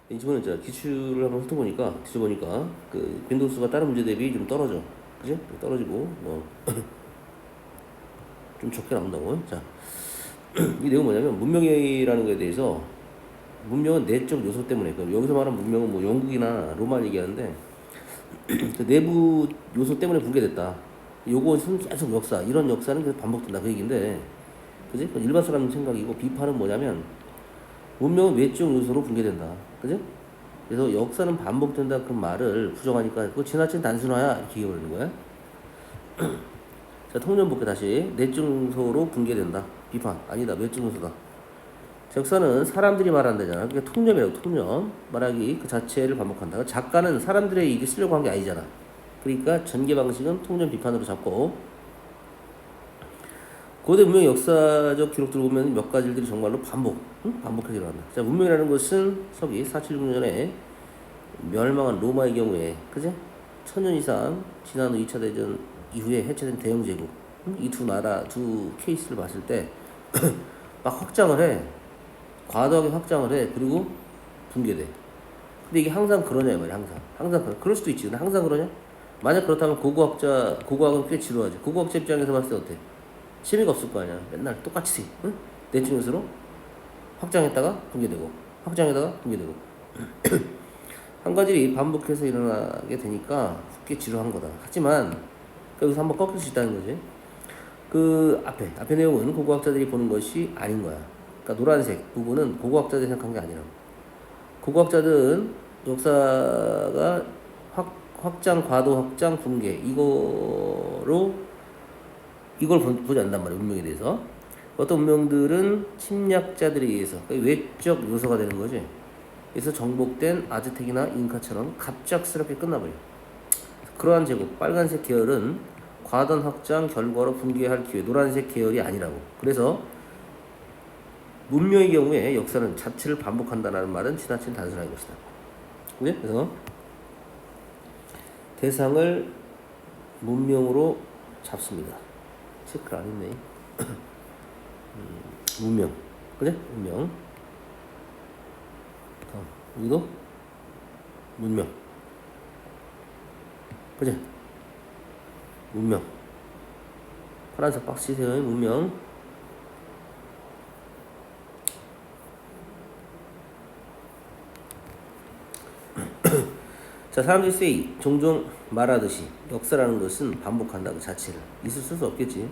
이번에 제가 기출을 한번 훑어보니까 그 빈도수가 다른 문제 대비 좀 떨어져. 그지? 떨어지고 좀 적게 나온다고. 자, 이 내용은 뭐냐면 문명이라는 거에 대해서 문명은 내적 요소 때문에 여기서 말하는 문명은 뭐 영국이나 로마 얘기하는데 그 내부 요소 때문에 붕괴됐다. 요것은 계속 역사 이런 역사는 계속 반복된다 그 얘기인데 그지? 일반 사람 생각이고 비판은 뭐냐면 문명은 외적 요소로 붕괴된다. 그지? 그래서 역사는 반복된다 그 말을 부정하니까 그거 지나친 단순화야 이렇게 얘기해버리는 거야. 자, 통념 볼게 다시. 내적 요소로 붕괴된다. 비판. 아니다. 외적 요소다. 역사는 사람들이 말한다잖아. 그러니까 통념이라고 통념. 말하기 그 자체를 반복한다. 작가는 사람들의 이게 쓰려고 한 게 아니잖아. 그러니까 전개 방식은 통념 비판으로 잡고 고대 문명 역사적 기록들을 보면 몇 가지 일들이 정말로 반복해서 일어난다. 자, 문명이라는 것은 서기 476년에 멸망한 로마의 경우에, 그지? 1000년 이상 지난 후 2차 대전 이후에 해체된 대영 제국, 이 두 나라, 두 케이스를 봤을 때 막 확장을 해. 과도하게 확장을 해. 그리고 붕괴돼. 근데 이게 항상 그러냐 이 말이야. 항상 그럴 수도 있지. 근데 항상 그러냐? 만약 그렇다면 고고학은 꽤 지루하지. 고고학자 입장에서 봤을 때 어때? 재미가 없을 거 아니야. 맨날 똑같이, 응? 내적 요소로 확장했다가 붕괴되고, 확장했다가 붕괴되고. 한 가지 반복해서 일어나게 되니까 꽤 지루한 거다. 하지만 여기서 한번 꺾일 수 있다는 거지. 그 앞에 내용은 고고학자들이 보는 것이 아닌 거야. 그러니까 노란색 부분은 고고학자들이 생각한 게 아니라 고고학자들은 역사가 확장, 과도 확장, 붕괴 이걸 보지 않는단 말이야. 운명에 대해서. 어떤 운명들은 침략자들에 의해서 그러니까 외적 요소가 되는 거지. 그래서 정복된 아즈텍이나 잉카처럼 갑작스럽게 끝나버려. 그러한 제국 빨간색 계열은 과도한 확장 결과로 붕괴할 기회, 노란색 계열이 아니라고. 그래서 문명의 경우에 역사는 자체를 반복한다는 말은 지나친 단순한 것이다. 그래서 대상을 문명으로 잡습니다. 체크를 안 했네. 문명. 그래? 문명. 다음. 여기도 문명. 그래? 문명. 파란색 박스 치세요. 문명. 자, 사람들이 종종 말하듯이 역사라는 것은 반복한다 그 자체를. 있을 수 없겠지.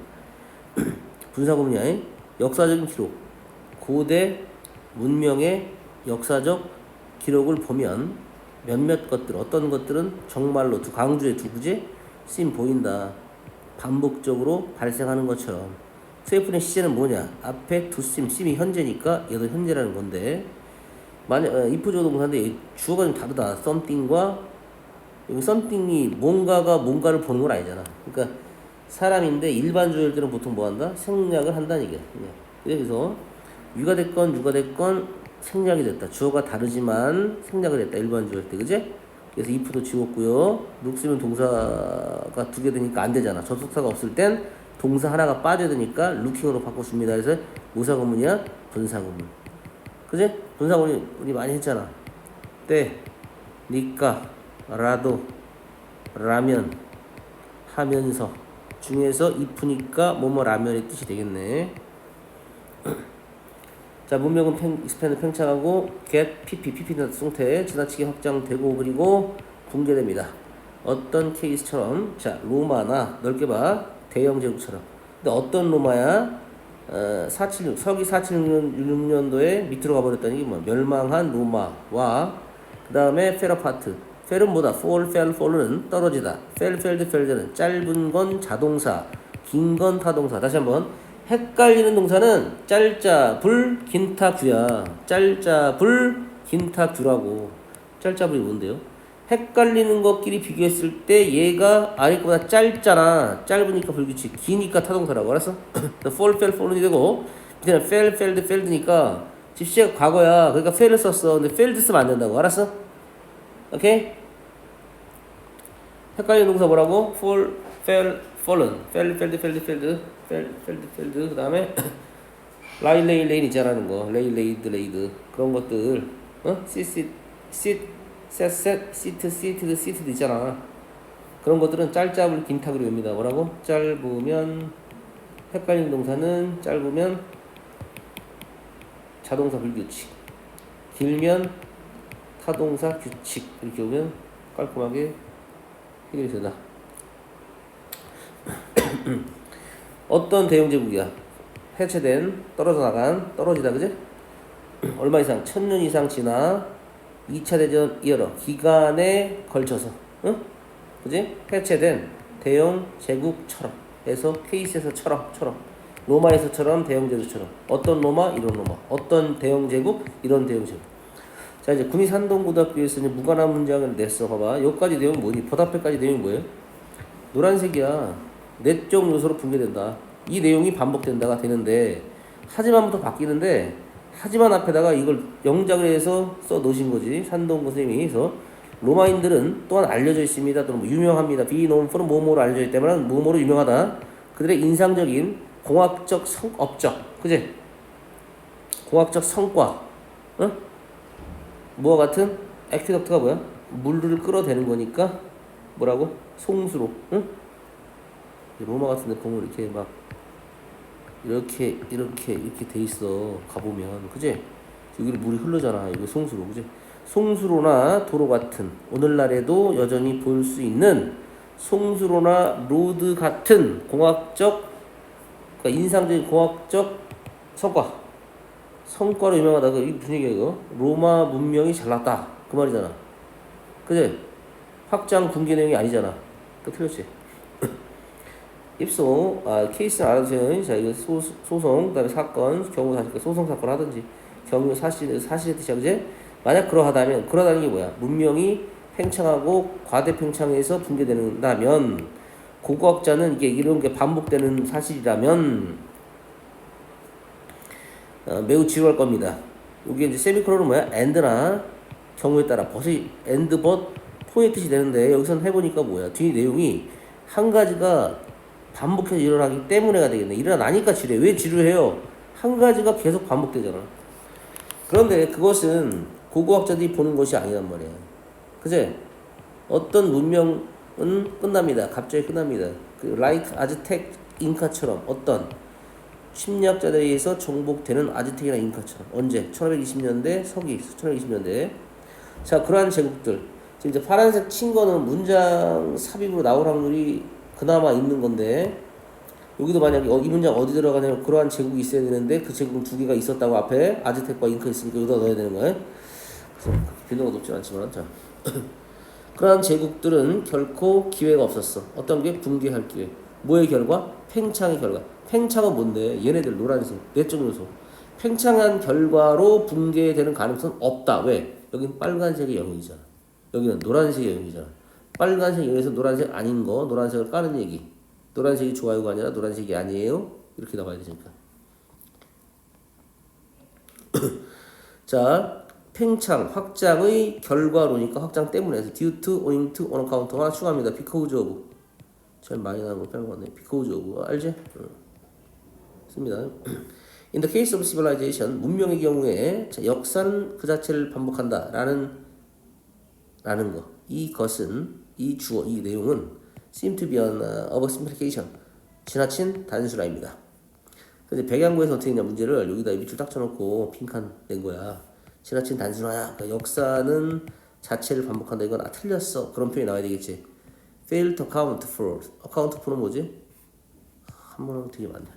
분사구문이야. 역사적인 기록. 고대 문명의 역사적 기록을 보면 몇몇 것들, 어떤 것들은 정말로 강조의 두 구제 쓰임 보인다. 반복적으로 발생하는 것처럼. 세이프의 시제는 뭐냐? 앞에 두 씀이 현재니까 얘도 현재라는 건데 만약 if 주어 동사인데 주어가 좀 다르다. something과 여기 something이 뭔가를 보는 건 아니잖아. 그러니까 사람인데 일반 주어일 때는 보통 뭐 한다? 생략을 한다는 얘기야. 그래서 유가 됐건 생략이 됐다. 주어가 다르지만 생략을 했다. 일반 주어일 때, 그지? 그래서 if도 지웠고요. look 쓰면 동사가 두 개 되니까 안 되잖아. 접속사가 없을 땐 동사 하나가 빠져야 되니까 looking으로 바꿨습니다. 그래서 모사구문이야? 분사구문. 그지? 분사구문 우리 많이 했잖아. 때, 니까, 라도, 라면, 하면서 중에서 if니까 뭐뭐 라면의 뜻이 되겠네. 자, 문명은 익스펜드 팽창하고 get, pp는 숭태 지나치게 확장되고 그리고 붕괴됩니다. 어떤 케이스처럼 자 로마나 넓게 봐 대영 제국처럼. 근데 어떤 로마야? 476 서기 476년도에 밑으로 가버렸다는 게 뭐 멸망한 로마와 그 다음에 페러파트. 펠은 뭐다? fall는 떨어지다. 펠드는 짧은 건 자동사, 긴 건 타동사. 다시 한번. 헷갈리는 동사는 짤짜불 긴타규야. 짤짜불 긴타규라고. 짤짜불이 뭔데요? 헷갈리는 것끼리 비교했을 때 얘가 아래 거보다 짧잖아. 짧으니까 불규칙, 기니까 타동사라고. 알았어? fall이 되고 밑에는 felled니까 집시가 과거야. 그러니까 fell을 썼어. 근데 failed 쓰면 안 된다고. 알았어? 오케이? 헷갈리는 동사 뭐라고? fallen, failed. 그 다음에 라인 있잖아는 거. 레이드 그런 것들. sit, set, seat도 있잖아. 그런 것들은 짤잡을 긴탁으로 외웁니다. 뭐라고? 짧으면 헷갈리는 동사는 짧으면 자동사 불규칙, 길면 타동사 규칙. 이렇게 오면 깔끔하게 해결이 된다. 어떤 대형 제국이야? 해체된, 떨어져 나간, 떨어지다, 그지? 얼마 이상, 1000년 이상 지나 2차 대전 이어러 기간에 걸쳐서, 응? 그지? 해체된 대형 제국처럼 해서 케이스에서처럼 로마에서처럼 대형 제국처럼 어떤 로마 이런 로마 어떤 대형 제국 이런 대형 제국. 자 이제 군이 산동고등학교에서 이제 무관한 문장을 냈어. 봐봐. 여기까지 내용 뭐니? 보답회까지 내용이 뭐예요? 노란색이야. 내적 요소로 분개된다. 이 내용이 반복된다가 되는데 하지만부터 바뀌는데 하지만 앞에다가 이걸 영작을 해서 써 놓으신 거지. 산동고 선생님이. 그래서 로마인들은 또한 알려져 있습니다. 또는 뭐 유명합니다. be known for 뭐뭐로 알려져 있기 때문에 뭐뭐로 유명하다. 그들의 인상적인 공학적 업적, 그지? 공학적 성과, 어? 뭐와 같은 액퀴덕트가 뭐야? 물을 끌어대는 거니까 뭐라고? 송수로, 응? 로마 같은 데 보면 이렇게 막 이렇게 돼 있어. 가보면, 그지? 여기로 물이 흐르잖아. 이거 송수로, 그지? 송수로나 도로 같은 오늘날에도 여전히 볼 수 있는 송수로나 로드 같은 공학적, 그러니까 인상적인 공학적 성과로 유명하다. 이 무슨 얘기야 이거? 로마 문명이 잘났다 그 말이잖아. 그지? 확장 붕괴 내용이 아니잖아. 그 틀렸지? 입소, 케이스는 알아두세요. 자, 이거 소송, 그 다음에 사건, 경우 사실, 소송 사건 하든지, 경우 사실의 뜻이야, 그지? 만약 그러하다는 게 뭐야? 문명이 팽창하고 과대 팽창해서 붕괴된다면, 고고학자는 이게 이런 게 반복되는 사실이라면, 매우 지루할 겁니다. 이게 이제 세미콜론은 뭐야? and나 경우에 따라 벗이 and, but, 포의 뜻이 되는데, 여기서는 해보니까 뭐야? 뒤 내용이 한 가지가 반복해서 일어나기 때문에가 되겠네. 일어나니까 지루해. 왜 지루해요? 한 가지가 계속 반복되잖아. 그런데 그것은 고고학자들이 보는 것이 아니란 말이야. 그제? 어떤 문명은 끝납니다. 갑자기 끝납니다. 그 like 아즈텍 잉카처럼 어떤 침략자들에 의해서 정복되는 아즈텍이나 잉카처럼. 언제? 1520년대 서기 1520년대. 자, 그러한 제국들. 지금 이제 파란색 친 거는 문장 삽입으로 나올 확률이 그나마 있는 건데, 여기도 만약에 이 문장 어디 들어가냐면 그러한 제국이 있어야 되는데 그 제국은 두 개가 있었다고 앞에 아즈텍과 잉카 있으니까 여기다 넣어야 되는 거예요. 그래서 빈도가 높지 않지만, 자 그러한 제국들은 결코 기회가 없었어. 어떤 게? 붕괴할 기회. 뭐의 결과? 팽창의 결과. 팽창은 뭔데? 얘네들 노란색 내적 요소. 팽창한 결과로 붕괴되는 가능성은 없다. 왜? 여긴 빨간색의 영역이잖아. 여기는 노란색의 영역이잖아. 빨간색 영역에서 노란색 아닌 거, 노란색을 까는 얘기. 노란색이 좋아요가 아니라 노란색이 아니에요. 이렇게 나와야 되니까. 자, 팽창, 확장의 결과로니까 확장 때문에 해서 due to, owing to, on account 하나 추가합니다. because of. 제일 많이 나오는 거 빼는 거 같네. because of. 알지? 씁니다. In the case of civilization, 문명의 경우에 자, 역사는 그 자체를 반복한다. 라는 거. 이것은, 이 주어, 이 내용은 seem to be an oversimplification. 지나친 단순화입니다. 근데 백양구에서 어떻게 했냐, 문제를 여기다 밑줄 딱 쳐놓고 빈칸 낸 거야. 지나친 단순화야. 그러니까 역사는 자체를 반복한다. 이건 틀렸어. 그런 표현이 나와야 되겠지. fail to account for. account for는 뭐지? 한번 하면 되게 많네.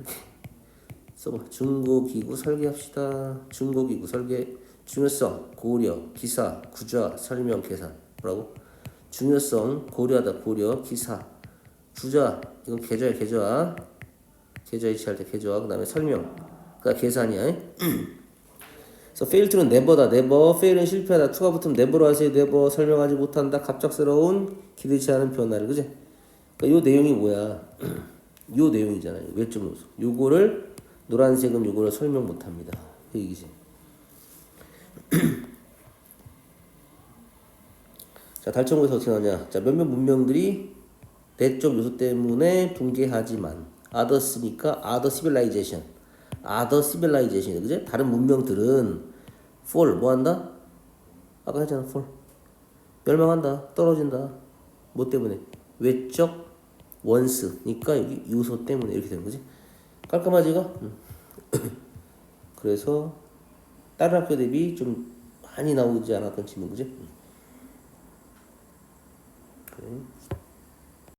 써봐. 중고기구 설계합시다. 중고기구 설계. 중요성, 고려, 기사, 구좌, 설명, 계산. 뭐라고? 중요성, 고려하다, 고려, 기사, 주자, 이건 계좌야, 계좌. 계좌 이체할 때 계좌, 그 다음에 설명, 그 다음에 계산이야. 그래서 fail to는 never다, never. fail은 실패하다, to가 붙으면 never로 하세요, never. 설명하지 못한다, 갑작스러운, 기대치 않은 변화를, 그지? 그러니까 요 내용이 뭐야? 요 내용이잖아요. 외점 요소. 요거를, 노란색은 요거를 설명 못합니다. 그 얘기지. 자, 달청구에서 어떻게 나오냐? 자, 몇몇 문명들이 내적 요소 때문에 붕괴하지만 others니까 other civilization, other civilization, 그지? 다른 문명들은 fall 뭐 한다? 아까 했잖아. fall. 멸망한다. 떨어진다. 뭐 때문에? 외적 원스니까 여기 요소 때문에 이렇게 되는 거지. 깔끔하지 이거? 그래서 다른 학교 대비 좀 많이 나오지 않았던 질문 그지? 그래.